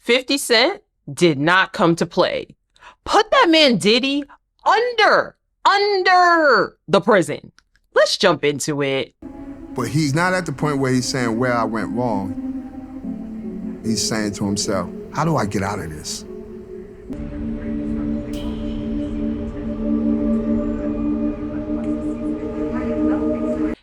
50 Cent did not come to play. Put that man Diddy under the prison. Let's jump into it. But he's not at the point where he's saying where I went wrong. He's saying to himself, how do I get out of this?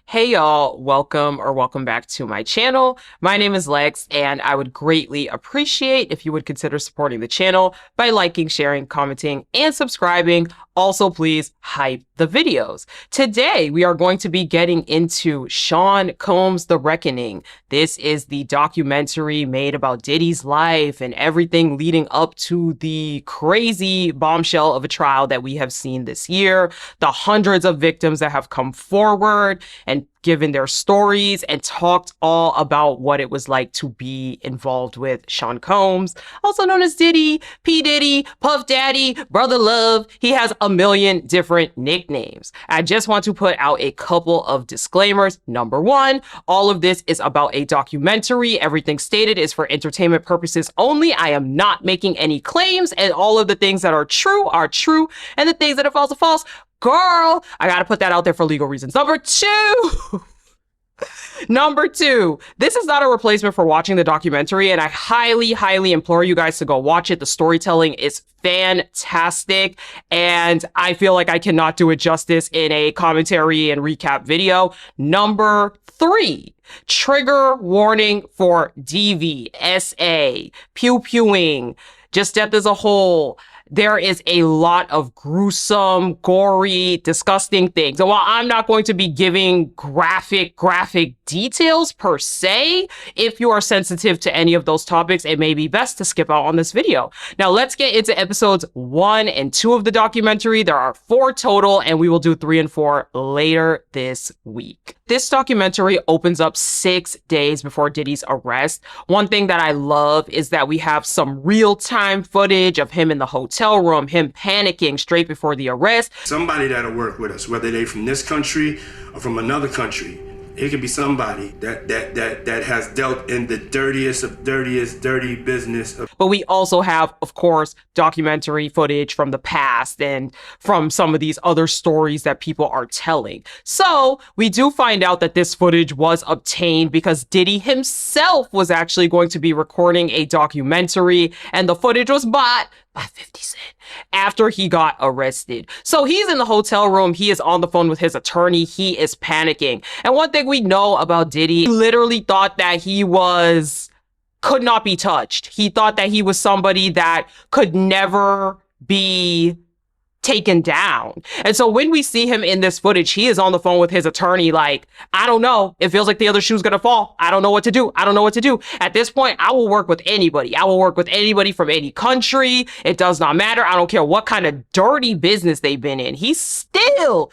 Hey y'all, welcome back to my channel. My name is Lex, and I would greatly appreciate if you would consider supporting the channel by liking, sharing, commenting, and subscribing. Also, please hype the videos. Today, we are going to be getting into Sean Combs' The Reckoning. This is the documentary made about Diddy's life and everything leading up to the crazy bombshell of a trial that we have seen this year, the hundreds of victims that have come forward and given their stories and talked all about what it was like to be involved with Sean Combs, also known as Diddy, P. Diddy, Puff Daddy, Brother Love. He has a million different nicknames. I just want to put out a couple of disclaimers. Number one, all of this is about a documentary. Everything stated is for entertainment purposes only. I am not making any claims, and all of the things that are true, and the things that are false are false. Girl, I gotta put that out there for legal reasons. Number two, this is not a replacement for watching the documentary, and I highly implore you guys to go watch it. The storytelling is fantastic, and I feel like I cannot do it justice in a commentary and recap video. Number three, trigger warning for DV, SA, pew-pewing, just death as a whole. There is a lot of gruesome, gory, disgusting things. And while I'm not going to be giving graphic details per se, if you are sensitive to any of those topics, it may be best to skip out on this video. Now let's get into episodes 1 and 2 of the documentary. There are 4 total, and we will do 3 and 4 later this week. This documentary opens up 6 days before Diddy's arrest. One thing that I love is that we have some real-time footage of him in the hotel room, him panicking straight before the arrest. Somebody that'll work with us, whether they from this country or from another country. It could be somebody that has dealt in the dirtiest of dirty business. But we also have, of course, documentary footage from the past and from some of these other stories that people are telling. So we do find out that this footage was obtained because Diddy himself was actually going to be recording a documentary, and the footage was bought by 50 Cent after he got arrested. So he's in the hotel room. He is on the phone with his attorney. He is panicking. And one thing we know about Diddy, he literally thought that he could not be touched. He thought that he was somebody that could never be taken down. And so when we see him in this footage, he is on the phone with his attorney like, I don't know. It feels like the other shoe's gonna fall. I don't know what to do. At this point, I will work with anybody. I will work with anybody from any country. It does not matter. I don't care what kind of dirty business they've been in. He's still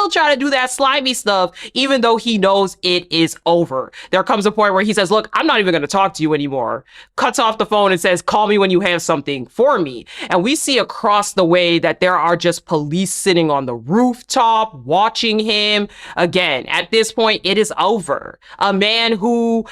trying to do that slimy stuff, even though he knows it is over. There comes a point where he says, look, I'm not even gonna talk to you anymore. Cuts off the phone and says, call me when you have something for me. And we see across the way that there are just police sitting on the rooftop watching him. Again, at this point, it is over. A man who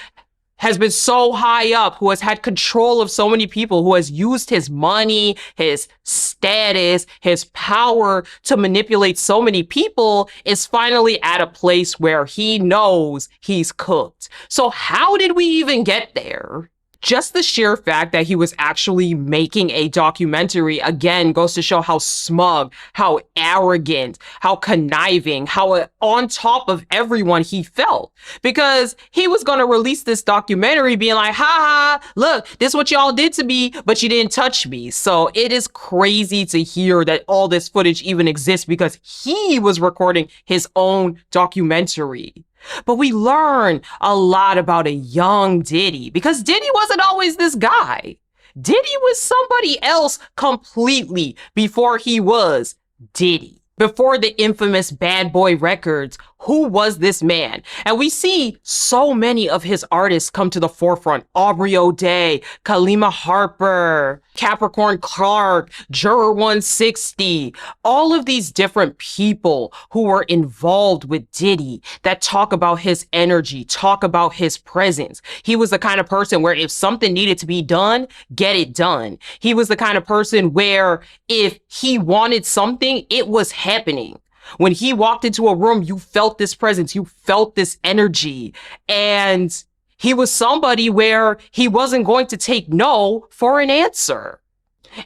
has been so high up, who has had control of so many people, who has used his money, his status, his power to manipulate so many people, is finally at a place where he knows he's cooked. So how did we even get there? Just the sheer fact that he was actually making a documentary, again, goes to show how smug, how arrogant, how conniving, how on top of everyone he felt. Because he was going to release this documentary being like, ha ha, look, this is what y'all did to me, but you didn't touch me. So it is crazy to hear that all this footage even exists because he was recording his own documentary. But we learn a lot about a young Diddy, because Diddy wasn't always this guy. Diddy was somebody else completely before he was Diddy. Before the infamous Bad Boy records, Who was this man? And we see so many of his artists come to the forefront. Aubrey O'Day, Kalima Harper, Capricorn Clark, Juror 160, all of these different people who were involved with Diddy that talk about his energy, talk about his presence. He was the kind of person where if something needed to be done, get it done. He was the kind of person where if he wanted something, it was happening. When he walked into a room, you felt this presence, you felt this energy. And he was somebody where he wasn't going to take no for an answer.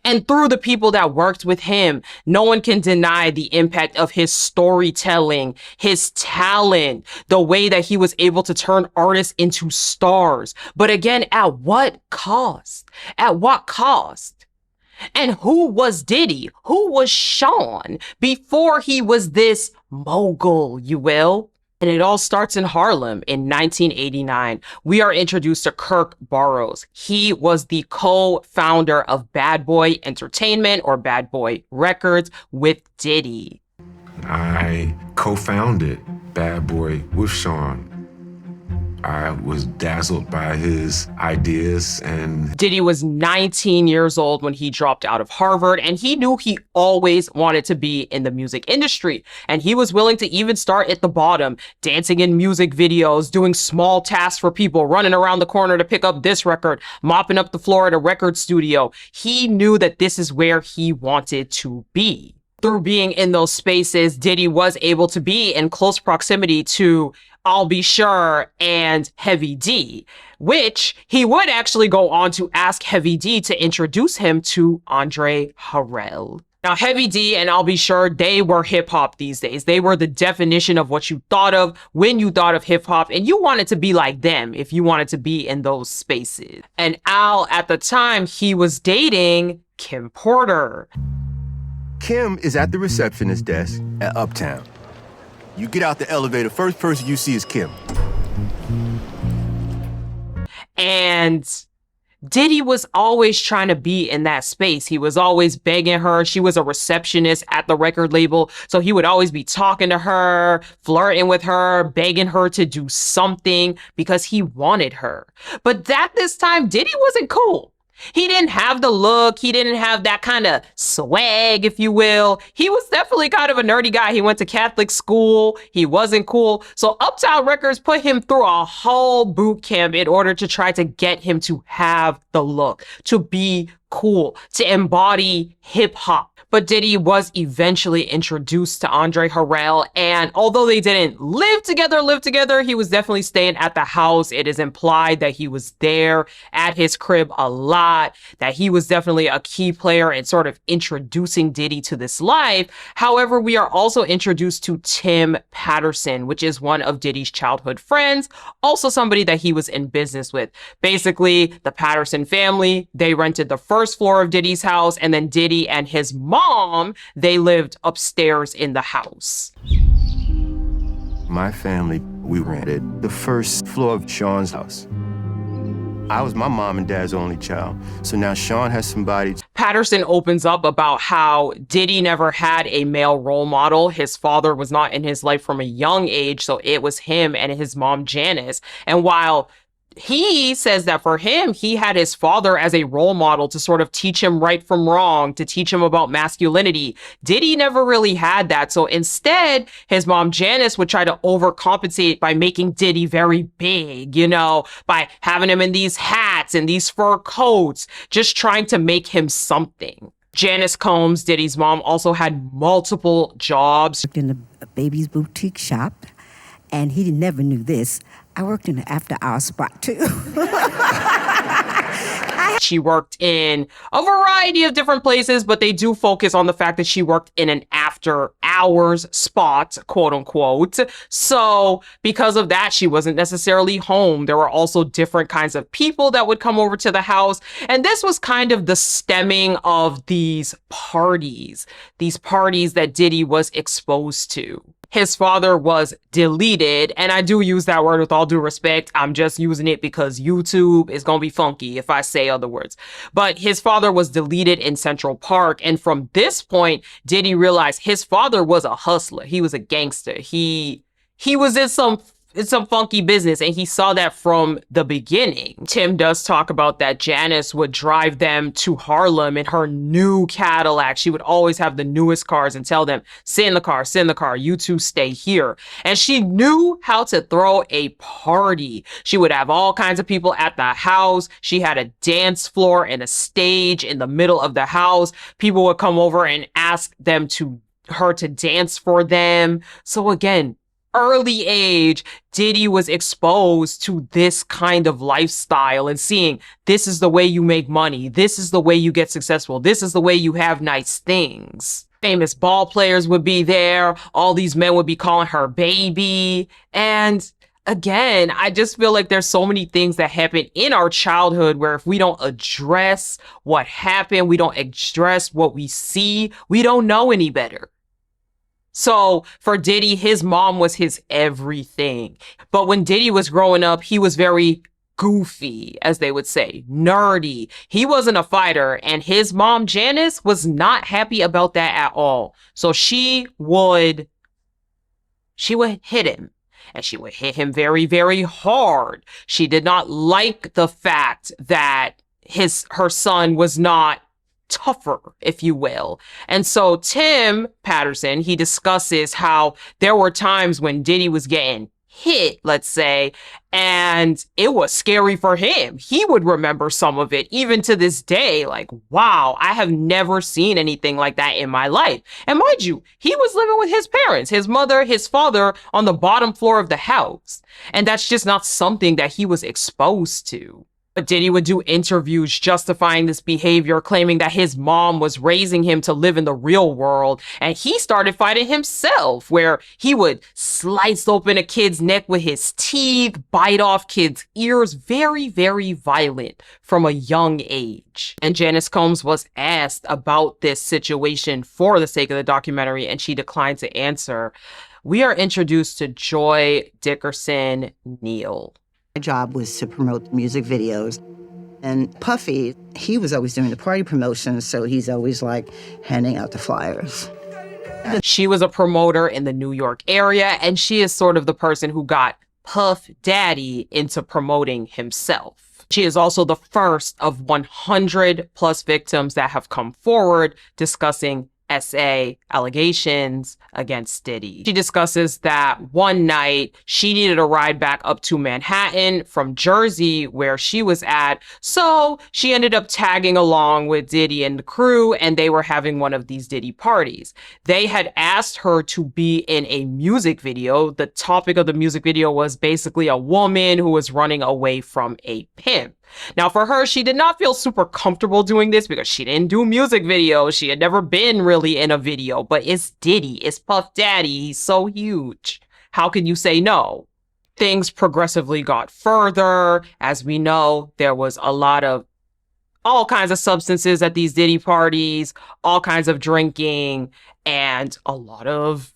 And through the people that worked with him, no one can deny the impact of his storytelling, his talent, the way that he was able to turn artists into stars. But again, at what cost? At what cost? And who was Diddy? Who was Sean before he was this mogul, you will? And it all starts in Harlem in 1989. We are introduced to Kirk Burroughs. He was the co-founder of Bad Boy Entertainment or Bad Boy Records with Diddy. I co-founded Bad Boy with Sean. I was dazzled by his ideas, and Diddy was 19 years old when he dropped out of Harvard, and he knew he always wanted to be in the music industry. And he was willing to even start at the bottom, dancing in music videos, doing small tasks for people, running around the corner to pick up this record, mopping up the floor at a record studio. He knew that this is where he wanted to be. Through being in those spaces, Diddy was able to be in close proximity to I'll Be Sure and Heavy D, which he would actually go on to ask Heavy D to introduce him to Andre Harrell. Now, Heavy D and I'll Be Sure, they were hip hop these days. They were the definition of what you thought of when you thought of hip hop, and you wanted to be like them if you wanted to be in those spaces. And Al, at the time, he was dating Kim Porter. Kim is at the receptionist desk at Uptown. You get out the elevator, first person you see is Kim. And Diddy was always trying to be in that space. He was always begging her. She was a receptionist at the record label, so he would always be talking to her, flirting with her, begging her to do something because he wanted her. But at this time, Diddy wasn't cool. He didn't have the look. He didn't have that kind of swag, if you will. He was definitely kind of a nerdy guy. He went to Catholic school. He wasn't cool. So Uptown Records put him through a whole boot camp in order to try to get him to have the look, to be cool, to embody hip hop. But Diddy was eventually introduced to Andre Harrell, and although they didn't live together, he was definitely staying at the house. It is implied that he was there at his crib a lot, that he was definitely a key player in sort of introducing Diddy to this life. However, we are also introduced to Tim Patterson, which is one of Diddy's childhood friends, also somebody that he was in business with. Basically, the Patterson family, they rented the first floor of Diddy's house, and then Diddy and his mom, they lived upstairs in the house. My family, we rented the first floor of Sean's house. I was my mom and dad's only child, so now Sean has somebody. Patterson opens up about how Diddy never had a male role model. His father was not in his life from a young age, so it was him and his mom, Janice. And while he says that for him, he had his father as a role model to sort of teach him right from wrong, to teach him about masculinity. Diddy never really had that. So instead, his mom, Janice, would try to overcompensate by making Diddy very big, you know, by having him in these hats and these fur coats, just trying to make him something. Janice Combs, Diddy's mom, also had multiple jobs. In a baby's boutique shop, and he never knew this. I worked in an after-hours spot, too. She worked in a variety of different places, but they do focus on the fact that she worked in an after-hours spot, quote unquote. So because of that, she wasn't necessarily home. There were also different kinds of people that would come over to the house. And this was kind of the stemming of these parties that Diddy was exposed to. His father was deleted, and I do use that word with all due respect. I'm just using it because YouTube is gonna be funky if I say other words. But his father was deleted in Central Park, and from this point, Diddy realized his father was a hustler. He was a gangster. He he was in some funky business, and he saw that from the beginning. Tim does talk about that Janice would drive them to Harlem in her new Cadillac. She would always have the newest cars and tell them, sit in the car, you two stay here. And she knew how to throw a party. She would have all kinds of people at the house. She had a dance floor and a stage in the middle of the house. People would come over and ask her to dance for them. So again, early age, Diddy was exposed to this kind of lifestyle and seeing this is the way you make money. This is the way you get successful. This is the way you have nice things. Famous ball players would be there. All these men would be calling her baby. And again, I just feel like there's so many things that happen in our childhood where if we don't address what happened, we don't address what we see, we don't know any better. So for Diddy, his mom was his everything. But when Diddy was growing up, he was very goofy, as they would say, nerdy. He wasn't a fighter, and his mom, Janice, was not happy about that at all. So she would hit him. And she would hit him very, very hard. She did not like the fact that her son was not tougher, if you will. And so Tim Patterson, he discusses how there were times when Diddy was getting hit, let's say, and it was scary for him. He would remember some of it even to this day, like, wow, I have never seen anything like that in my life. And mind you, he was living with his parents, his mother, his father on the bottom floor of the house. And that's just not something that he was exposed to. But Diddy would do interviews justifying this behavior, claiming that his mom was raising him to live in the real world. And he started fighting himself, where he would slice open a kid's neck with his teeth, bite off kids' ears, very, very violent from a young age. And Janice Combs was asked about this situation for the sake of the documentary, and she declined to answer. We are introduced to Joy Dickerson Neal. My job was to promote music videos. And Puffy, he was always doing the party promotions, so he's always like handing out the flyers. She was a promoter in the New York area, and she is sort of the person who got Puff Daddy into promoting himself. She is also the first of 100 plus victims that have come forward discussing SA allegations against Diddy. She discusses that one night she needed a ride back up to Manhattan from Jersey where she was at. So she ended up tagging along with Diddy and the crew, and they were having one of these Diddy parties. They had asked her to be in a music video. The topic of the music video was basically a woman who was running away from a pimp. Now, for her, she did not feel super comfortable doing this because she didn't do music videos. She had never been really in a video, but it's Diddy, it's Puff Daddy, he's so huge. How can you say no? Things progressively got further. As we know, there was a lot of all kinds of substances at these Diddy parties, all kinds of drinking, and a lot of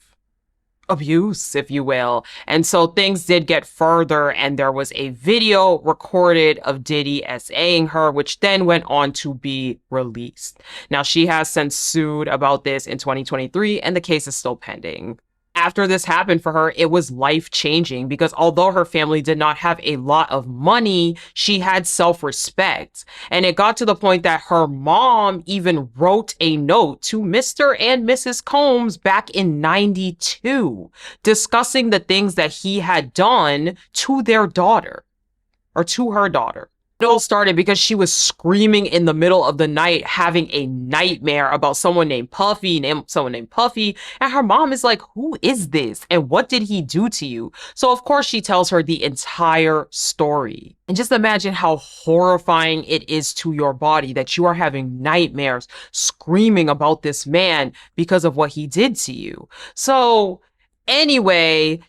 abuse, if you will. And so things did get further, and there was a video recorded of Diddy SAing her, which then went on to be released. Now, she has since sued about this in 2023, and the case is still pending. After this happened for her, it was life-changing because although her family did not have a lot of money, she had self-respect. And it got to the point that her mom even wrote a note to Mr. and Mrs. Combs back in '92, discussing the things that he had done to their daughter, or to her daughter. It all started because she was screaming in the middle of the night, having a nightmare about someone named Puffy, and her mom is like, who is this? And what did he do to you? So of course she tells her the entire story. And just imagine how horrifying it is to your body that you are having nightmares screaming about this man because of what he did to you. So anyway,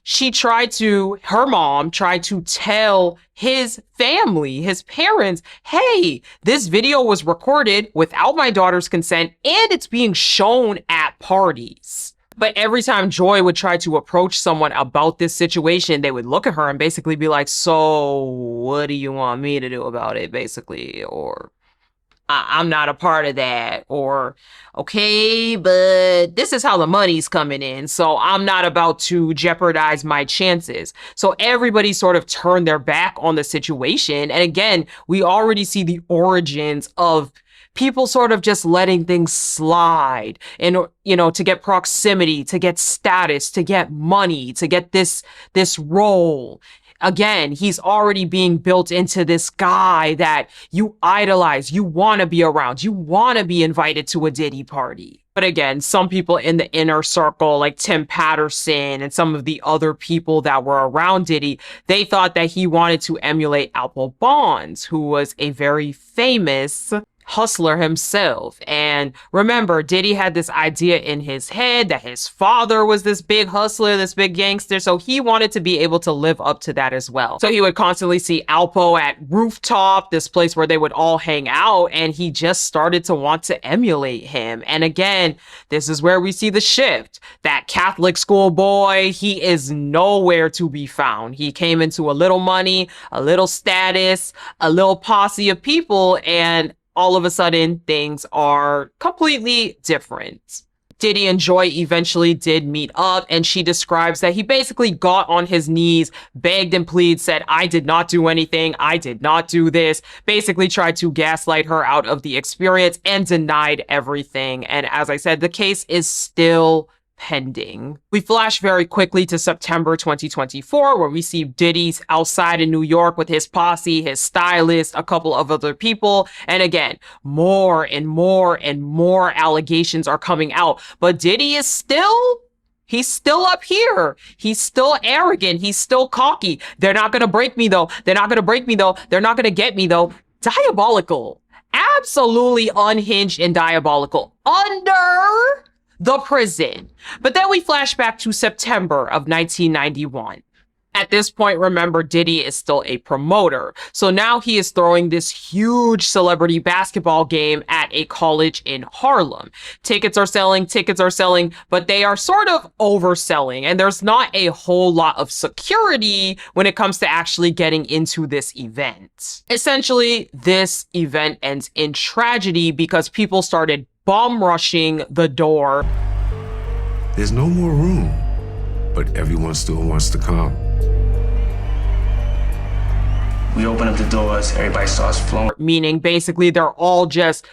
her mom tried to tell his family, his parents, hey, this video was recorded without my daughter's consent and it's being shown at parties. But every time Joy would try to approach someone about this situation, they would look at her and basically be like, so what do you want me to do about it, basically? Or I'm not a part of that. Or, okay, but this is how the money's coming in, so I'm not about to jeopardize my chances. So everybody sort of turned their back on the situation. And again, we already see the origins of people sort of just letting things slide and, to get proximity, to get status, to get money, to get this role. Again, he's already being built into this guy that you idolize, you want to be around, you want to be invited to a Diddy party. But again, some people in the inner circle, like Tim Patterson and some of the other people that were around Diddy, they thought that he wanted to emulate Alpo Bonds, who was a very famous hustler himself. And remember, Diddy had this idea in his head that his father was this big hustler, this big gangster, so he wanted to be able to live up to that as well. So he would constantly see Alpo at Rooftop, this place where they would all hang out, and he just started to want to emulate him. And again, this is where we see the shift. That Catholic school boy, he is nowhere to be found. He came into a little money, a little status, a little posse of people, and all of a sudden, things are completely different. Diddy and Joy eventually did meet up, and she describes that he basically got on his knees, begged and pleaded, said, I did not do anything, I did not do this, basically tried to gaslight her out of the experience and denied everything. And as I said, the case is still pending. We flash very quickly to September 2024, where we see Diddy's outside in New York with his posse, his stylist, a couple of other people. And again, more and more and more allegations are coming out. But Diddy is he's still up here. He's still arrogant. He's still cocky. They're not going to break me though. They're not going to break me though. They're not going to get me though. Diabolical. Absolutely unhinged and diabolical. Under the prison. But then we flash back to September of 1991. At this point, remember, Diddy is still a promoter. So now he is throwing this huge celebrity basketball game at a college in Harlem. Tickets are selling, but they are sort of overselling. And there's not a whole lot of security when it comes to actually getting into this event. Essentially, this event ends in tragedy because people started bomb rushing the door. There's no more room, but everyone still wants to come. We open up the doors, everybody starts flowing. Meaning basically they're all just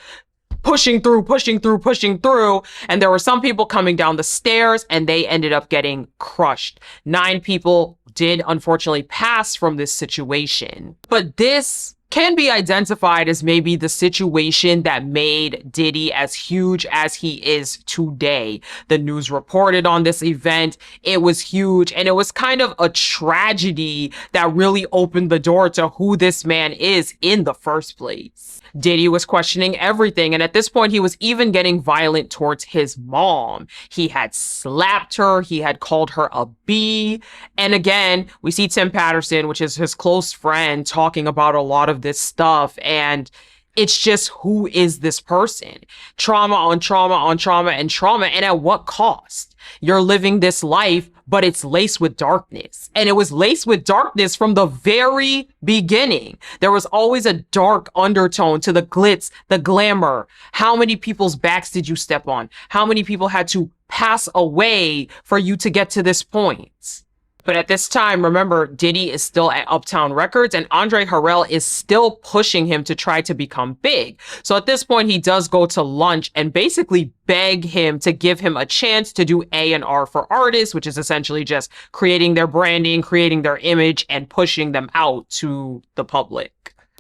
pushing through. And there were some people coming down the stairs and they ended up getting crushed. 9 people did unfortunately pass from this situation. But this can be identified as maybe the situation that made Diddy as huge as he is today. The news reported on this event. It was huge, and it was kind of a tragedy that really opened the door to who this man is in the first place. Diddy was questioning everything, and at this point, he was even getting violent towards his mom. He had slapped her, he had called her a B, and again, we see Tim Patterson, which is his close friend, talking about a lot of this stuff, and it's just, who is this person? Trauma on trauma on trauma and trauma, and at what cost? You're living this life, but it's laced with darkness. And it was laced with darkness from the very beginning. There was always a dark undertone to the glitz, the glamour. How many people's backs did you step on? How many people had to pass away for you to get to this point? But at this time, remember, Diddy is still at Uptown Records and Andre Harrell is still pushing him to try to become big. So at this point, he does go to lunch and basically beg him to give him a chance to do A&R for artists, which is essentially just creating their branding, creating their image, and pushing them out to the public.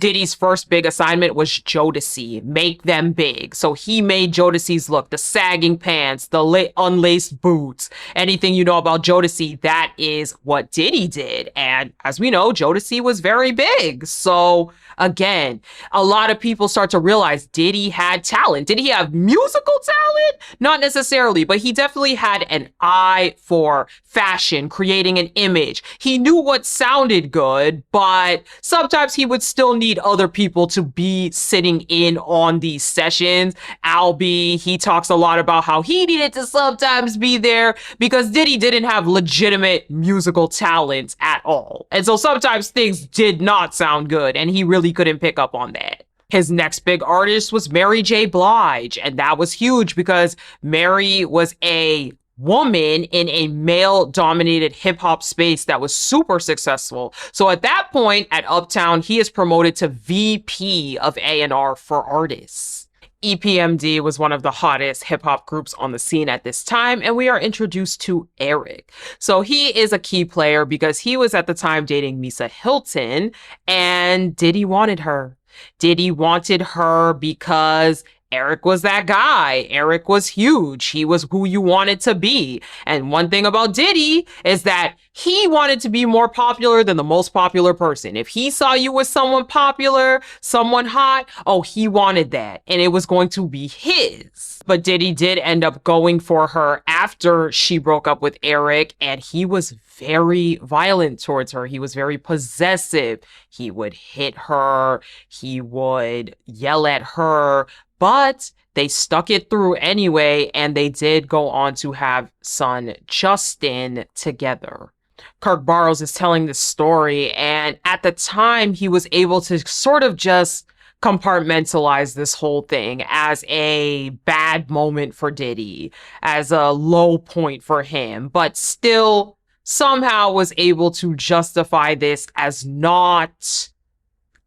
Diddy's first big assignment was Jodeci, make them big. So he made Jodeci's look, the sagging pants, the unlaced boots, anything you know about Jodeci, that is what Diddy did. And as we know, Jodeci was very big. So again, a lot of people start to realize Diddy had talent. Did he have musical talent? Not necessarily, but he definitely had an eye for fashion, creating an image. He knew what sounded good, but sometimes he would still need other people to be sitting in on these sessions. Albie, he talks a lot about how he needed to sometimes be there because Diddy didn't have legitimate musical talent at all. And so sometimes things did not sound good and he really couldn't pick up on that. His next big artist was Mary J. Blige, and that was huge because Mary was a woman in a male-dominated hip-hop space that was super successful. So at that point, at Uptown, he is promoted to VP of A&R for artists. EPMD was one of the hottest hip-hop groups on the scene at this time, and we are introduced to Eric. So he is a key player because he was at the time dating Misa Hilton, and Diddy wanted her. Diddy wanted her because Eric was that guy. Eric was huge. He was who you wanted to be. And one thing about Diddy is that he wanted to be more popular than the most popular person. If he saw you with someone popular, someone hot, oh, he wanted that. And it was going to be his. But Diddy did end up going for her after she broke up with Eric, and he was very violent towards her. He was very possessive. He would hit her. He would yell at her. But they stuck it through anyway, and they did go on to have son Justin together. Kirk Burroughs is telling this story, and at the time, he was able to sort of just compartmentalize this whole thing as a bad moment for Diddy, as a low point for him, but still somehow was able to justify this as not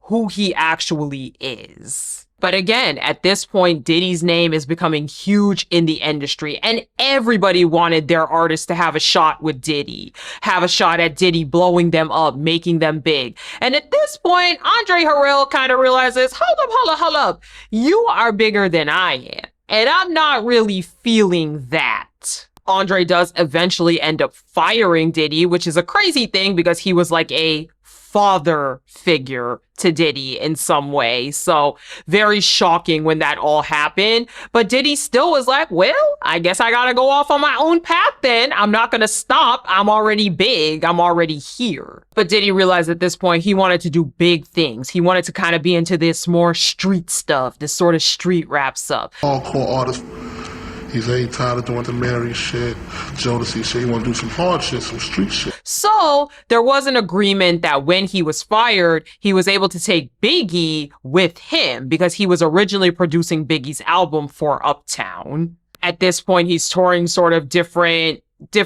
who he actually is. But again, at this point, Diddy's name is becoming huge in the industry, and everybody wanted their artists to have a shot with Diddy, have a shot at Diddy blowing them up, making them big. And at this point, Andre Harrell kind of realizes, hold up, you are bigger than I am, and I'm not really feeling that. Andre does eventually end up firing Diddy, which is a crazy thing because he was like a father figure to Diddy in some way. So very shocking when that all happened. But Diddy still was like, well, I guess I gotta go off on my own path then. I'm not gonna stop. I'm already big. I'm already here. But Diddy realized at this point he wanted to do big things. He wanted to kind of be into this more street stuff, this sort of street rap stuff. Hardcore artist. He's ain't tired of doing the Mary shit, Jodeci shit. He want to do some hard shit, some street shit. So there was an agreement that when he was fired, he was able to take Biggie with him because he was originally producing Biggie's album for Uptown. At this point, he's touring sort of different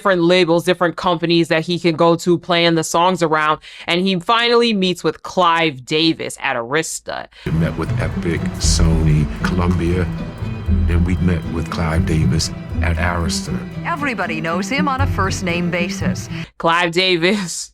labels, different companies that he can go to playing the songs around. And he finally meets with Clive Davis at Arista. We met with Epic, Sony, Columbia, and we met with Clive Davis at Arista. Everybody knows him on a first-name basis. Clive Davis,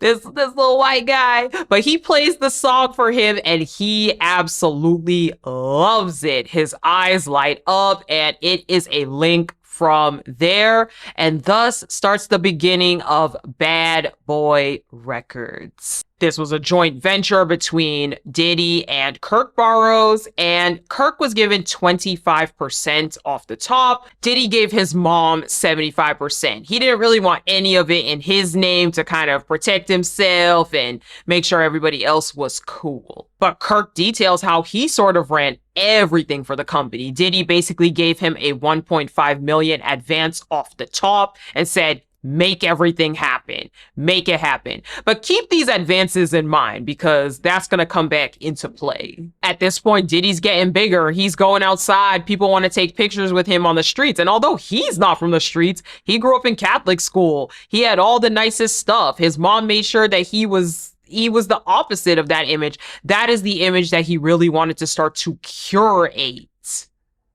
this little white guy, but he plays the song for him and he absolutely loves it. His eyes light up, and it is a link from there, and thus starts the beginning of Bad Boy Records. This was a joint venture between Diddy and Kirk Burroughs, and Kirk was given 25% off the top. Diddy gave his mom 75%. He didn't really want any of it in his name to kind of protect himself and make sure everybody else was cool. But Kirk details how he sort of ran everything for the company. Diddy basically gave him a $1.5 million advance off the top and said, make everything happen. Make it happen. But keep these advances in mind because that's going to come back into play. At this point, Diddy's getting bigger. He's going outside. People want to take pictures with him on the streets. And although he's not from the streets, he grew up in Catholic school. He had all the nicest stuff. His mom made sure that he was the opposite of that image. That is the image that he really wanted to start to curate.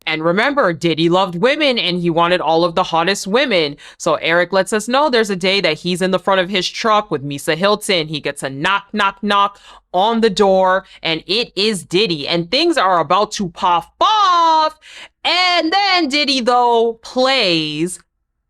And remember, Diddy loved women and he wanted all of the hottest women. So Eric lets us know there's a day that he's in the front of his truck with Misa Hilton. He gets a knock, knock, knock on the door, and it is Diddy. And things are about to pop off. And then Diddy, though, plays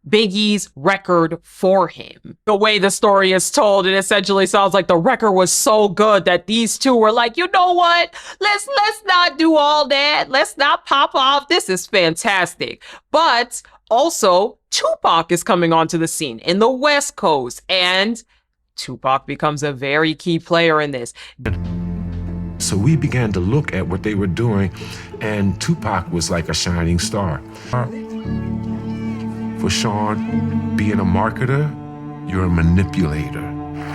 Biggie's record for him. The way the story is told, it essentially sounds like the record was so good that these two were like, you know what? Let's not do all that. Let's not pop off. This is fantastic. But also, Tupac is coming onto the scene in the West Coast, and Tupac becomes a very key player in this. So we began to look at what they were doing, and Tupac was like a shining star. For Sean, being a marketer, you're a manipulator.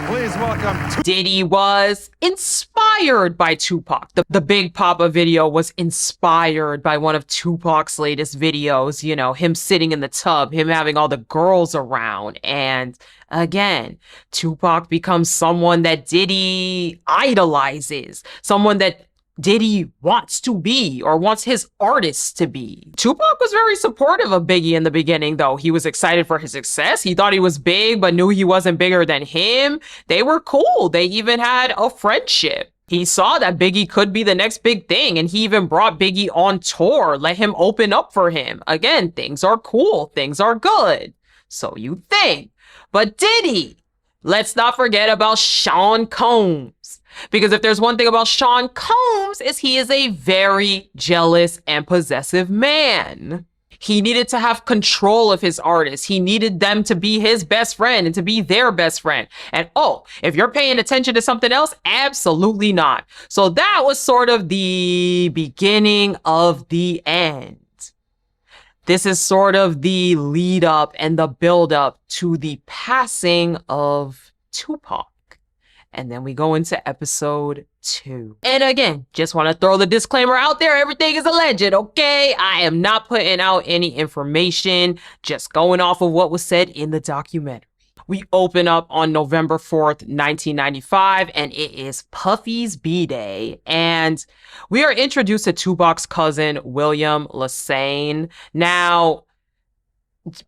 Please welcome. Diddy was inspired by Tupac. The Big Papa video was inspired by one of Tupac's latest videos, you know, him sitting in the tub, him having all the girls around. And again, Tupac becomes someone that Diddy idolizes, someone that Diddy wants to be or wants his artists to be. Tupac was very supportive of Biggie in the beginning, though. He was excited for his success. He thought he was big, but knew he wasn't bigger than him. They were cool. They even had a friendship. He saw that Biggie could be the next big thing, and he even brought Biggie on tour, let him open up for him. Again, things are cool. Things are good. So you think. But Diddy, let's not forget about Sean Combs. Because if there's one thing about Sean Combs is he is a very jealous and possessive man. He needed to have control of his artists. He needed them to be his best friend and to be their best friend. And oh, if you're paying attention to something else, absolutely not. So that was sort of the beginning of the end. This is sort of the lead up and the build up to the passing of Tupac. And then we go into episode 2. And again, just want to throw the disclaimer out there. Everything is alleged, okay? I am not putting out any information, just going off of what was said in the documentary. We open up on November 4th, 1995, and it is Puffy's B-Day. And we are introduced to Tupac's cousin, William Lassane. Now,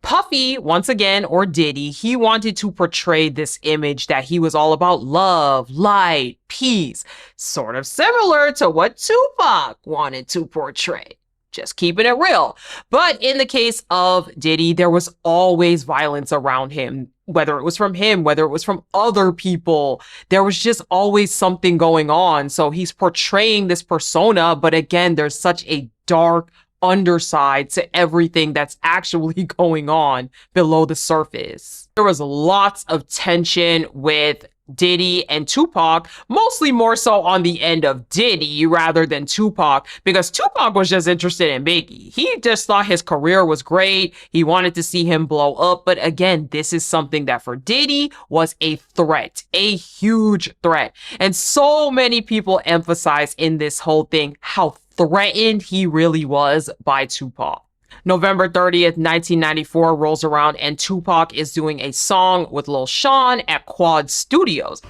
Puffy, once again, or Diddy, he wanted to portray this image that he was all about love, light, peace, sort of similar to what Tupac wanted to portray. Just keeping it real. But in the case of Diddy, there was always violence around him, whether it was from him, whether it was from other people. There was just always something going on. So he's portraying this persona, but again, there's such a dark underside to everything that's actually going on below the surface. There was lots of tension with Diddy and Tupac, mostly more so on the end of Diddy rather than Tupac, because Tupac was just interested in Biggie. He just thought his career was great. He wanted to see him blow up. But again, this is something that for Diddy was a threat, a huge threat. And so many people emphasize in this whole thing how threatened he really was by Tupac. November 30th, 1994 rolls around and Tupac is doing a song with Lil Sean at Quad Studios.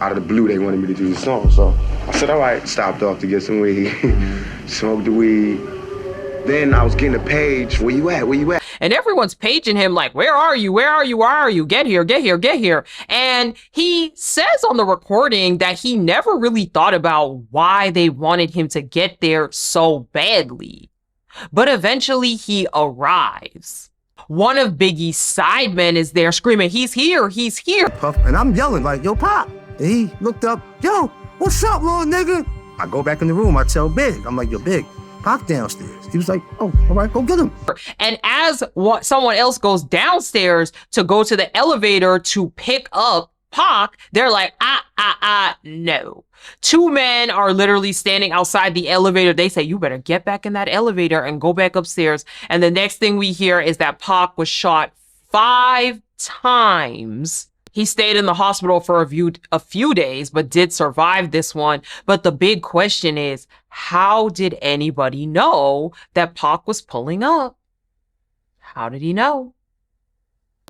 Out of the blue, they wanted me to do the song, so I said, all right, stopped off to get some weed, smoked the weed. Then I was getting a page, where you at, where you at? And everyone's paging him like, where are you, where are you, where are you? Get here, get here, get here. And he says on the recording that he never really thought about why they wanted him to get there so badly. But eventually he arrives. One of Biggie's sidemen is there screaming, he's here, he's here. And I'm yelling like, yo, Pop. And he looked up, yo, what's up, little nigga? I go back in the room, I tell Big, I'm like, yo, Big, Pac downstairs. He was like, oh, all right, go get him. And as someone else goes downstairs to go to the elevator to pick up Pac, they're like, no. Two men are literally standing outside the elevator. They say, you better get back in that elevator and go back upstairs. And the next thing we hear is that Pac was shot 5 times. He stayed in the hospital for a few days, but did survive this one. But the big question is, how did anybody know that Pac was pulling up? How did he know?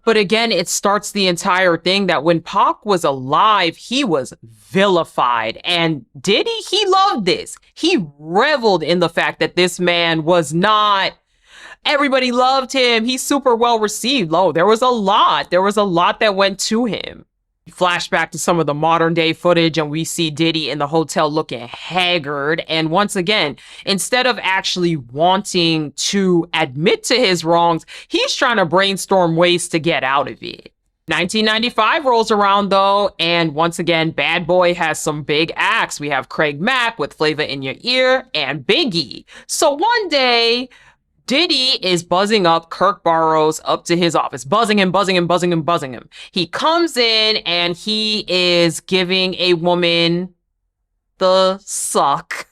But again, it starts the entire thing that when Pac was alive, he was vilified. And Diddy, he loved this. He reveled in the fact that this man was not... Everybody loved him. He's super well received. There was a lot. There was a lot that went to him. Flashback to some of the modern day footage and we see Diddy in the hotel looking haggard. And once again, instead of actually wanting to admit to his wrongs, he's trying to brainstorm ways to get out of it. 1995 rolls around though, and once again, Bad Boy has some big acts. We have Craig Mack with Flavor in Your Ear and Biggie. So one day, Diddy is buzzing up Kirk Burrows up to his office, buzzing him. He comes in and he is giving a woman the suck.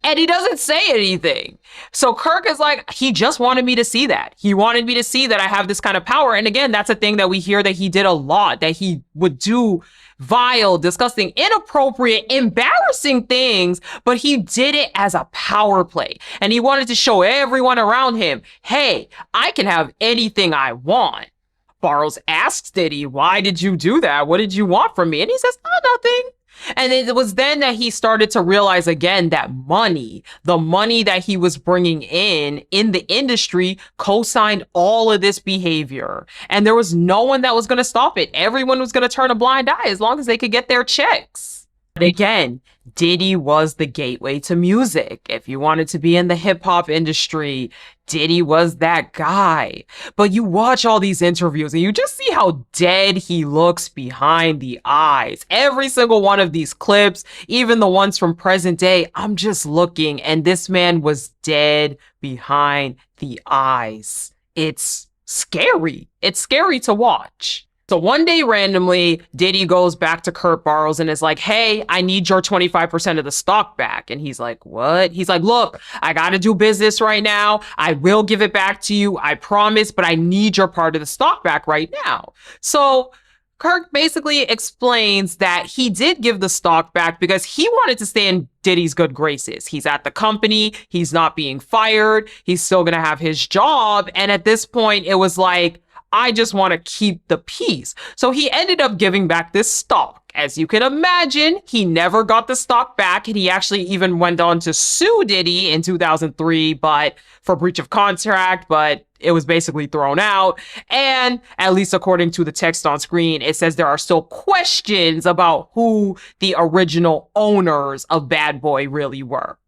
And he doesn't say anything. So Kirk is like, he just wanted me to see that. He wanted me to see that I have this kind of power. And again, that's a thing that we hear that he did a lot, that he would do vile, disgusting, inappropriate, embarrassing things, but he did it as a power play. And he wanted to show everyone around him, hey, I can have anything I want. Barrows asks Diddy, why did you do that? What did you want from me? And he says, oh, nothing. And it was then that he started to realize again that money, the money that he was bringing in the industry, co-signed all of this behavior. And there was no one that was going to stop it. Everyone was going to turn a blind eye as long as they could get their checks. But again, Diddy was the gateway to music. If you wanted to be in the hip hop industry, Diddy was that guy. But you watch all these interviews and you just see how dead he looks behind the eyes. Every single one of these clips, even the ones from present day, I'm just looking and this man was dead behind the eyes. It's scary. It's scary to watch. So one day randomly, Diddy goes back to Kurt Barrows and is like, hey, I need your 25% of the stock back. And he's like, what? He's like, look, I got to do business right now. I will give it back to you. I promise, but I need your part of the stock back right now. So Kirk basically explains that he did give the stock back because he wanted to stay in Diddy's good graces. He's at the company. He's not being fired. He's still going to have his job. And at this point, it was like, I just want to keep the peace. So he ended up giving back this stock. As you can imagine, he never got the stock back, and he actually even went on to sue Diddy in 2003, but for breach of contract, but it was basically thrown out. And at least according to the text on screen, it says there are still questions about who the original owners of Bad Boy really were.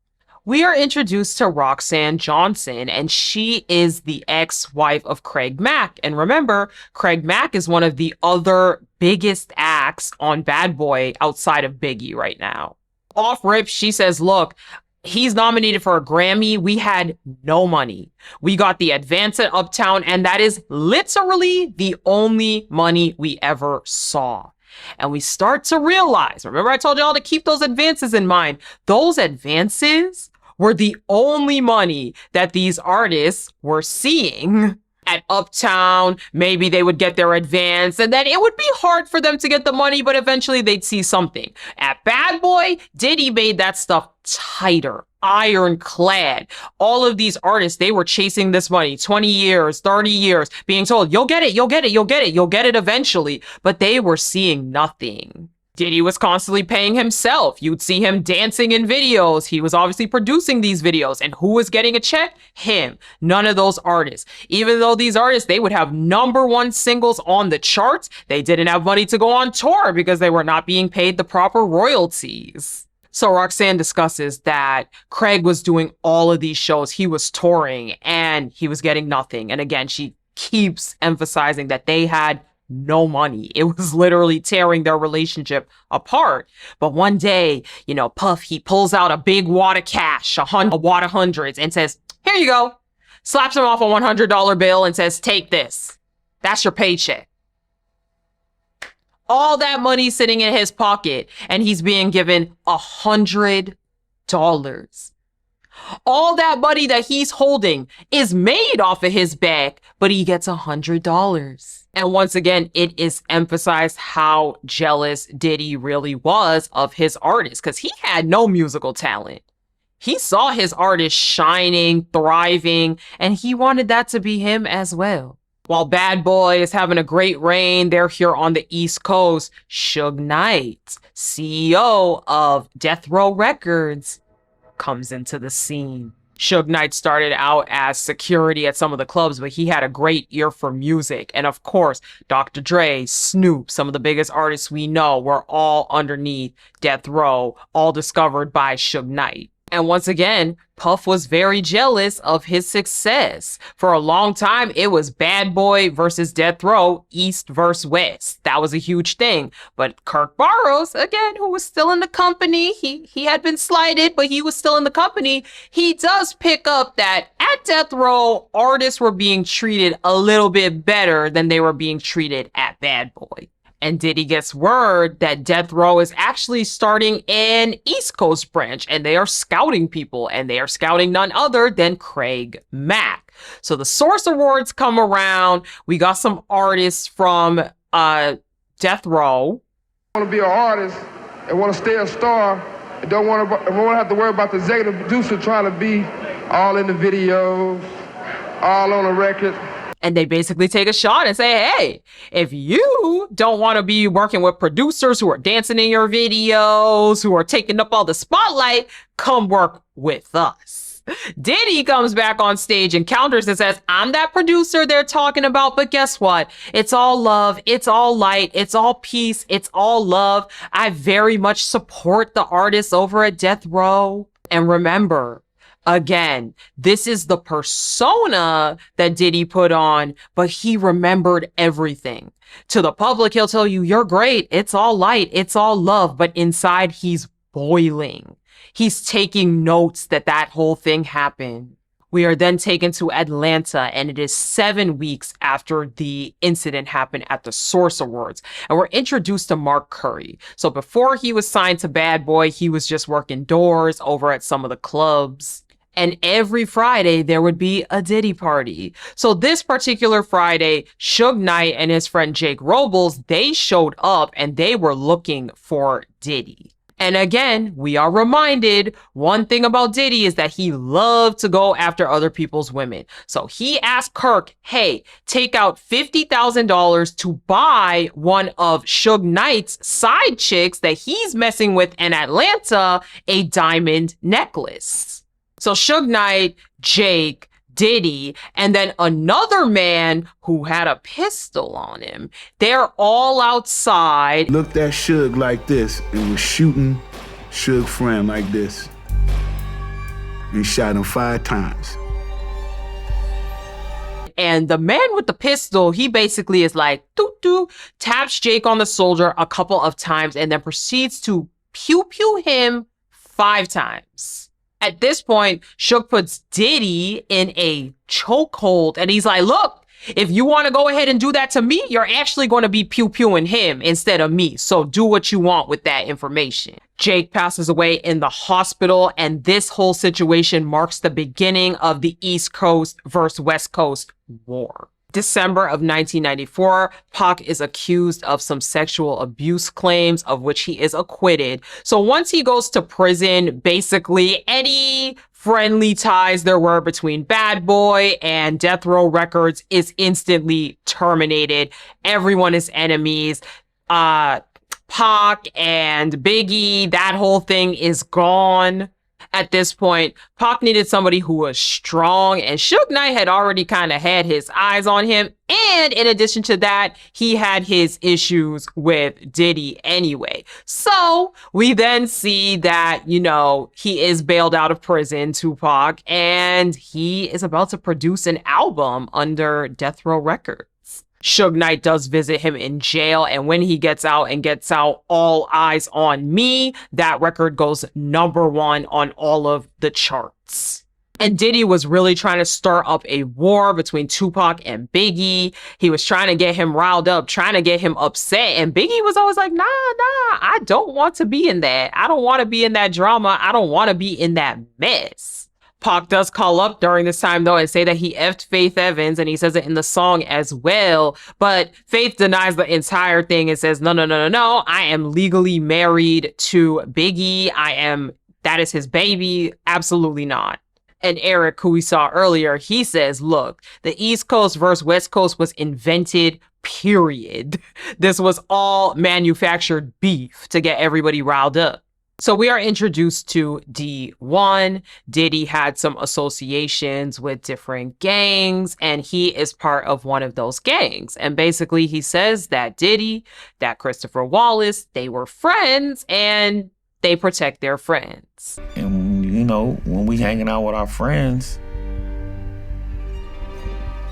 We are introduced to Roxanne Johnson, and she is the ex-wife of Craig Mack. And remember, Craig Mack is one of the other biggest acts on Bad Boy outside of Biggie right now. Off rip, she says, look, he's nominated for a Grammy. We had no money. We got the advance at Uptown, and that is literally the only money we ever saw. And we start to realize, remember I told y'all to keep those advances in mind. Those advances were the only money that these artists were seeing. At Uptown, maybe they would get their advance, and then it would be hard for them to get the money, but eventually they'd see something. At Bad Boy, Diddy made that stuff tighter, ironclad. All of these artists, they were chasing this money 20 years, 30 years, being told, you'll get it, you'll get it, you'll get it, you'll get it eventually. But they were seeing nothing. Diddy was constantly paying himself. You'd see him dancing in videos. He was obviously producing these videos. And who was getting a check? Him. None of those artists. Even though these artists, they would have #1 singles on the charts, they didn't have money to go on tour because they were not being paid the proper royalties. So Roxanne discusses that Craig was doing all of these shows. He was touring and he was getting nothing. And again, she keeps emphasizing that they had no money. It was literally tearing their relationship apart. But one day, Puff, he pulls out a big wad of cash, a wad of hundreds, and says, here you go. Slaps him off a $100 bill and says, take this. That's your paycheck. All that money sitting in his pocket, and he's being given $100. All that money that he's holding is made off of his back, but he gets $100. And once again, it is emphasized how jealous Diddy really was of his artist, because he had no musical talent. He saw his artist shining, thriving, and he wanted that to be him as well. While Bad Boy is having a great reign, they're here on the East Coast. Suge Knight, CEO of Death Row Records, comes into the scene. Suge Knight started out as security at some of the clubs, but he had a great ear for music. And of course, Dr. Dre, Snoop, some of the biggest artists we know were all underneath Death Row, all discovered by Suge Knight. And once again, Puff was very jealous of his success. For a long time, it was Bad Boy versus Death Row, East versus West. That was a huge thing. But Kirk Barrows, again, who was still in the company, he had been slighted, but he was still in the company. He does pick up that at Death Row, artists were being treated a little bit better than they were being treated at Bad Boy. And Diddy gets word that Death Row is actually starting an East Coast branch, and they are scouting people, and they are scouting none other than Craig Mack. So the Source Awards come around. We got some artists from Death Row. I want to be an artist and want to stay a star and don't want to have to worry about the executive producer trying to be all in the videos, all on the record. And they basically take a shot and say, hey, if you don't want to be working with producers who are dancing in your videos, who are taking up all the spotlight, come work with us. Diddy comes back on stage and counters and says, I'm that producer they're talking about, but guess what? It's all love. It's all light. It's all peace. It's all love. I very much support the artists over at Death Row. And remember, again, this is the persona that Diddy put on, but he remembered everything. To the public, he'll tell you, you're great. It's all light. It's all love. But inside, he's boiling. He's taking notes that whole thing happened. We are then taken to Atlanta, and it is 7 weeks after the incident happened at the Source Awards. And we're introduced to Mark Curry. So before he was signed to Bad Boy, he was just working doors over at some of the clubs. And every Friday, there would be a Diddy party. So this particular Friday, Suge Knight and his friend Jake Robles, they showed up and they were looking for Diddy. And again, we are reminded one thing about Diddy is that he loved to go after other people's women. So he asked Kirk, hey, take out $50,000 to buy one of Suge Knight's side chicks that he's messing with in Atlanta a diamond necklace. So Suge Knight, Jake, Diddy, and then another man who had a pistol on him. They're all outside. Looked at Suge like this and was shooting Suge's friend like this. And shot him 5 times. And the man with the pistol, he basically is like, doo-doo, taps Jake on the shoulder a couple of times and then proceeds to pew-pew him 5 times. At this point, Suge puts Diddy in a chokehold and he's like, look, if you want to go ahead and do that to me, you're actually going to be pew-pewing him instead of me. So do what you want with that information. Jake passes away in the hospital, and this whole situation marks the beginning of the East Coast versus West Coast war. December of 1994, Pac is accused of some sexual abuse claims of which he is acquitted. So once he goes to prison, basically any friendly ties there were between Bad Boy and Death Row Records is instantly terminated. Everyone is enemies. Pac and Biggie, that whole thing is gone. At this point, Pac needed somebody who was strong, and Suge Knight had already kind of had his eyes on him. And in addition to that, he had his issues with Diddy anyway. So we then see that, you know, he is bailed out of prison, Tupac, and he is about to produce an album under Death Row Records. Suge Knight does visit him in jail, and when he gets out All Eyes on Me, that record goes #1 on all of the charts. And Diddy was really trying to stir up a war between Tupac and Biggie. He was trying to get him riled up, trying to get him upset, and Biggie was always like, nah, I don't want to be in that. I don't want to be in that drama. I don't want to be in that mess. Pac does call up during this time, though, and say that he effed Faith Evans, and he says it in the song as well. But Faith denies the entire thing and says, no, I am legally married to Biggie. That is his baby. Absolutely not. And Eric, who we saw earlier, he says, look, the East Coast versus West Coast was invented, period. This was all manufactured beef to get everybody riled up. So we are introduced to D1. Diddy had some associations with different gangs, and he is part of one of those gangs. And basically he says that Diddy, that Christopher Wallace, they were friends and they protect their friends. And, you know, when we hanging out with our friends,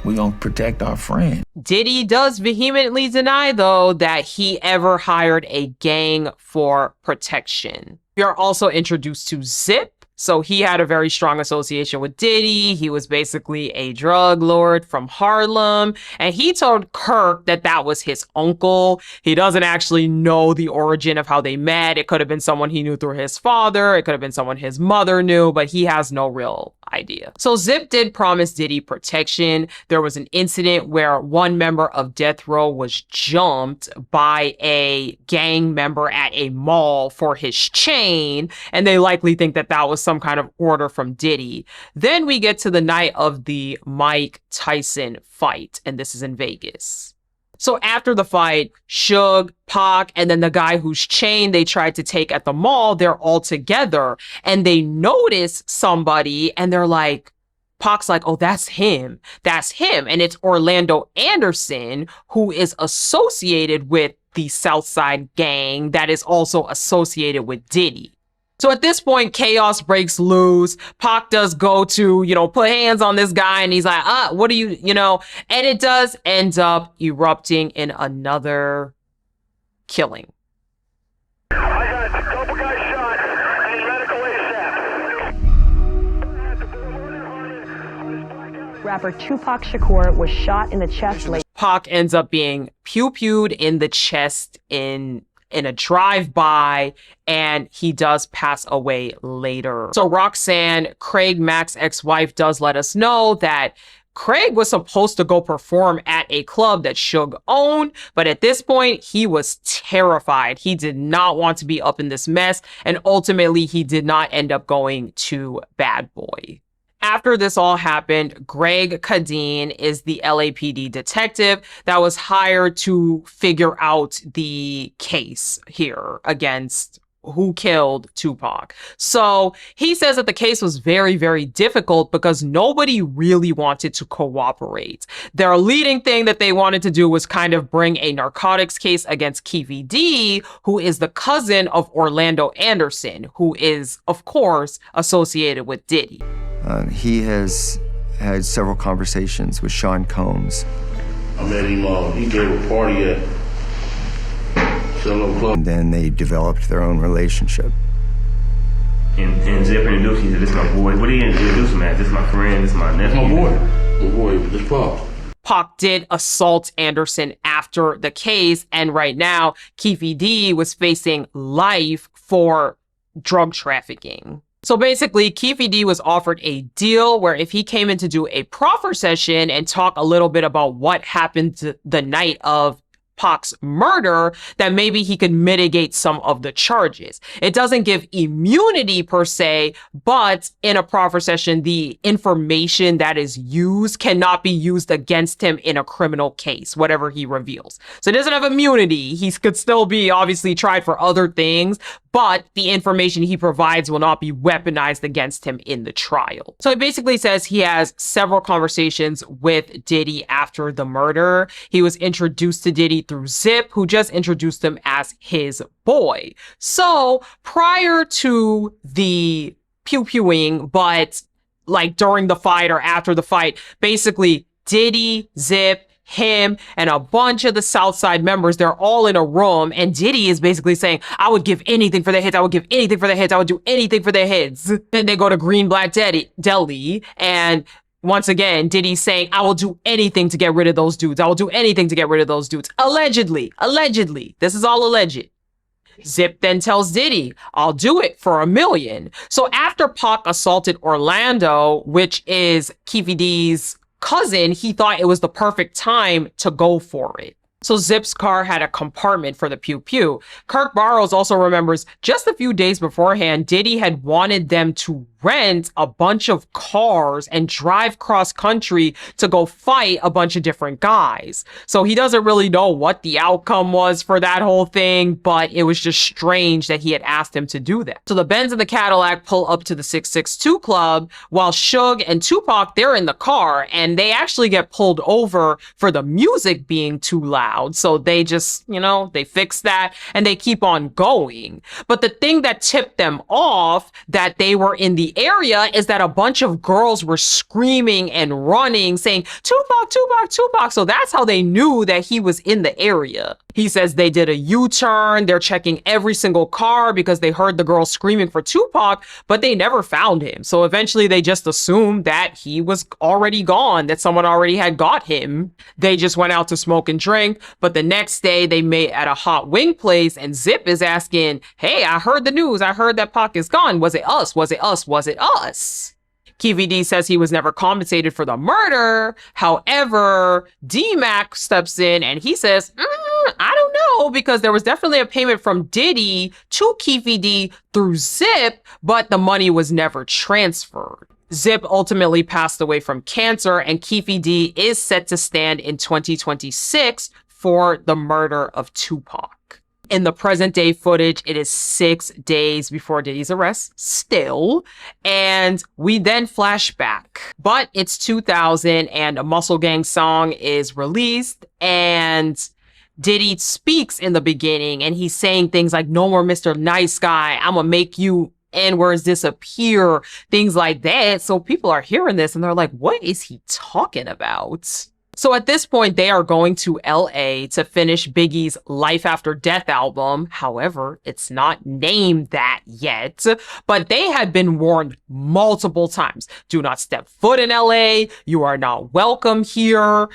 we gonna protect our friend. Diddy does vehemently deny, though, that he ever hired a gang for protection. We are also introduced to Zip. So he had a very strong association with Diddy. He was basically a drug lord from Harlem. And he told Kirk that that was his uncle. He doesn't actually know the origin of how they met. It could have been someone he knew through his father. It could have been someone his mother knew, but he has no real idea. So Zip did promise Diddy protection. There was an incident where one member of Death Row was jumped by a gang member at a mall for his chain, and they likely think that that was some kind of order from Diddy. Then we get to the night of the Mike Tyson fight, and this is in Vegas. So after the fight, Suge, Pac, and then the guy whose chain they tried to take at the mall, they're all together, and they notice somebody, and they're like, Pac's like, oh, that's him. That's him. And it's Orlando Anderson, who is associated with the Southside gang that is also associated with Diddy. So at this point, chaos breaks loose. Pac does go to, put hands on this guy, and he's like, what do you, and it does end up erupting in another killing. I got a couple guys shot. I need medical ASAP. Rapper Tupac Shakur was shot in the chest late. Pac ends up being pew-pewed in the chest in a drive-by, and he does pass away later. So Roxanne, Craig Mack's ex-wife, does let us know that Craig was supposed to go perform at a club that Suge owned, but at this point, he was terrified. He did not want to be up in this mess, and ultimately, he did not end up going to Bad Boy. After this all happened, Greg Cadine is the LAPD detective that was hired to figure out the case here against who killed Tupac. So he says that the case was very, very difficult because nobody really wanted to cooperate. Their leading thing that they wanted to do was kind of bring a narcotics case against Keefe D, who is the cousin of Orlando Anderson, who is, of course, associated with Diddy. He has had several conversations with Sean Combs. I met him, he gave a party at Solo Club. And then they developed their own relationship. And Zip introduced me to this my boy. What do you introduce him as? This my friend, this my nephew. My boy. My boy, this Pac. Pac did assault Anderson after the case, and right now, Keefe D was facing life for drug trafficking. So basically, Keefe D was offered a deal where if he came in to do a proffer session and talk a little bit about what happened the night of Pac's murder, that maybe he could mitigate some of the charges. It doesn't give immunity per se, but in a proffer session, the information that is used cannot be used against him in a criminal case, whatever he reveals. So he doesn't have immunity. He could still be obviously tried for other things, but the information he provides will not be weaponized against him in the trial. So it basically says he has several conversations with Diddy after the murder. He was introduced to Diddy through Zip, who just introduced him as his boy. So prior to the pew-pewing, but like during the fight or after the fight, basically Diddy, Zip, him, and a bunch of the Southside members, they're all in a room, and Diddy is basically saying, I would give anything for their heads, I would give anything for their heads, I would do anything for their heads. Then they go to Green Black Deli, and once again, Diddy's saying, I will do anything to get rid of those dudes. I will do anything to get rid of those dudes. Allegedly. This is all alleged. Zip then tells Diddy, I'll do it for $1 million. So after Pac assaulted Orlando, which is Keefe D's cousin, he thought it was the perfect time to go for it. So Zip's car had a compartment for the pew-pew. Kirk Burrows also remembers just a few days beforehand, Diddy had wanted them to rent a bunch of cars and drive cross country to go fight a bunch of different guys. So he doesn't really know what the outcome was for that whole thing, but it was just strange that he had asked him to do that. So the Benz and the Cadillac pull up to the 662 Club while Suge and Tupac, they're in the car, and they actually get pulled over for the music being too loud. So they just, they fix that and they keep on going. But the thing that tipped them off that they were in the the area is that a bunch of girls were screaming and running, saying, Tupac, Tupac, Tupac. So that's how they knew that he was in the area. He says they did a U-turn. They're checking every single car because they heard the girls screaming for Tupac, but they never found him. So eventually they just assumed that he was already gone, that someone already had got him. They just went out to smoke and drink. But the next day they met at a hot wing place and Zip is asking, hey, I heard the news. I heard that Pac is gone. Was it us? Was it us? Was it us? KVD says he was never compensated for the murder. However, D-Mac steps in and he says, I don't know, because there was definitely a payment from Diddy to KVD through Zip, but the money was never transferred. Zip ultimately passed away from cancer, and KVD is set to stand in 2026 for the murder of Tupac. In the present day footage, it is 6 days before Diddy's arrest, still, and we then flash back. But it's 2000 and a Muscle Gang song is released, and Diddy speaks in the beginning and he's saying things like, no more Mr. Nice Guy, I'm gonna make you N-words disappear, things like that. So people are hearing this and they're like, what is he talking about? So at this point, they are going to LA to finish Biggie's Life After Death album. However, it's not named that yet, but they had been warned multiple times. Do not step foot in LA. You are not welcome here.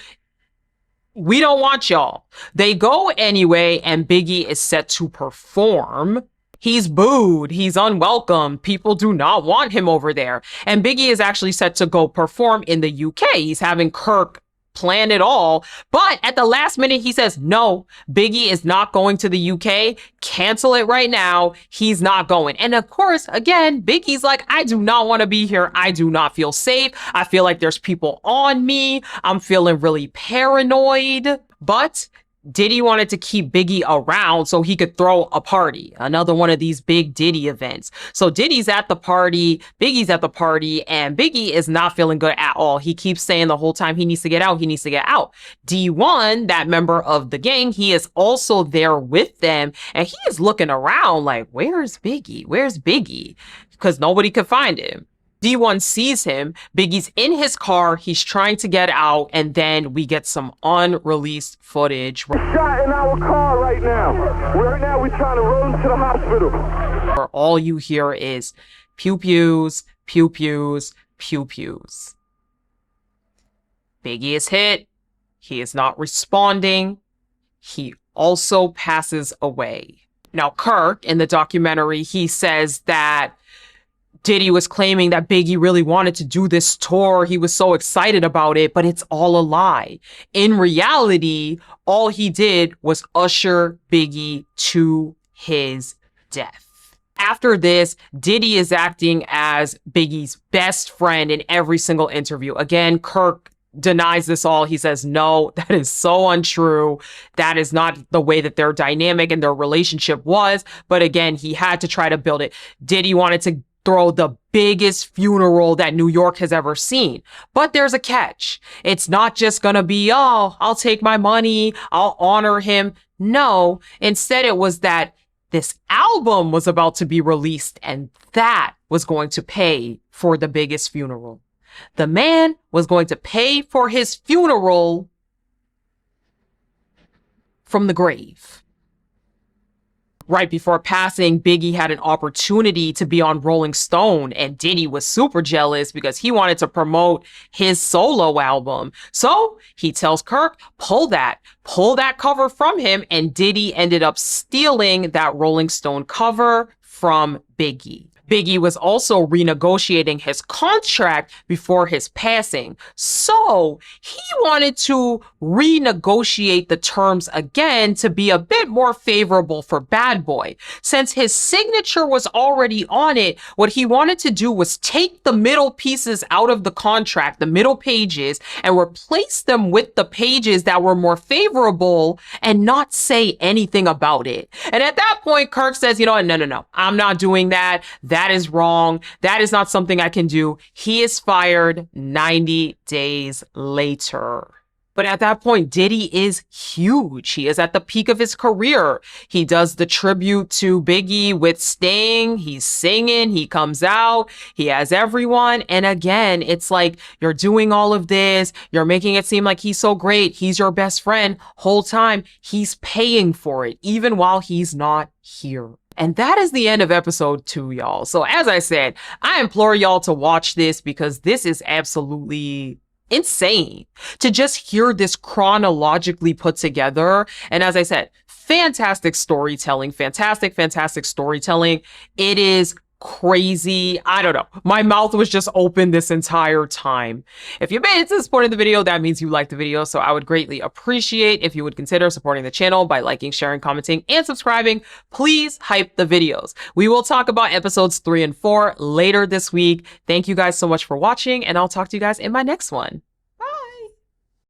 We don't want y'all. They go anyway, and Biggie is set to perform. He's booed. He's unwelcome. People do not want him over there. And Biggie is actually set to go perform in the UK. He's having Kirk plan it all, but at the last minute he says, no, Biggie is not going to the UK. Cancel it right now. He's not going. And of course, again, Biggie's like, I do not want to be here. I do not feel safe. I feel like there's people on me. I'm feeling really paranoid. But Diddy wanted to keep Biggie around so he could throw a party, another one of these big Diddy events. So Diddy's at the party, Biggie's at the party, and Biggie is not feeling good at all. He keeps saying the whole time he needs to get out, he needs to get out. D1, that member of the gang, he is also there with them, and he is looking around like, where's Biggie? Where's Biggie? Because nobody could find him. D1 sees him, Biggie's in his car, he's trying to get out, and then we get some unreleased footage. Shot in our car right now. Right now we're trying to roll him to the hospital. Where all you hear is pew-pews, pew-pews, pew-pews. Biggie is hit. He is not responding. He also passes away. Now, Kirk, in the documentary, he says that Diddy was claiming that Biggie really wanted to do this tour. He was so excited about it, but it's all a lie. In reality, all he did was usher Biggie to his death. After this, Diddy is acting as Biggie's best friend in every single interview. Again, Kirk denies this all. He says, no, that is so untrue. That is not the way that their dynamic and their relationship was. But again, he had to try to build it. Diddy wanted to throw the biggest funeral that New York has ever seen. But there's a catch. It's not just gonna be, oh, I'll take my money, I'll honor him. No, instead it was that this album was about to be released, and that was going to pay for the biggest funeral. The man was going to pay for his funeral from the grave. Right before passing, Biggie had an opportunity to be on Rolling Stone, and Diddy was super jealous because he wanted to promote his solo album. So he tells Kirk, pull that cover from him, and Diddy ended up stealing that Rolling Stone cover from Biggie. Biggie was also renegotiating his contract before his passing. So he wanted to renegotiate the terms again to be a bit more favorable for Bad Boy. Since his signature was already on it, what he wanted to do was take the middle pieces out of the contract, the middle pages, and replace them with the pages that were more favorable and not say anything about it. And at that point, Kirk says, you know what, no, I'm not doing that. That is wrong. That is not something I can do. He is fired 90 days later. But at that point, Diddy is huge. He is at the peak of his career. He does the tribute to Biggie with Sting. He's singing. He comes out. He has everyone. And again, it's like you're doing all of this. You're making it seem like he's so great. He's your best friend. Whole time, he's paying for it, even while he's not here. And that is the end of episode 2, y'all. So as I said, I implore y'all to watch this because this is absolutely insane to just hear this chronologically put together. And as I said, fantastic storytelling, fantastic storytelling. It is crazy. I don't know. My mouth was just open this entire time. If you made it to this point in the video, that means you liked the video. So I would greatly appreciate if you would consider supporting the channel by liking, sharing, commenting, and subscribing. Please hype the videos. We will talk about episodes 3 and 4 later this week. Thank you guys so much for watching, and I'll talk to you guys in my next one.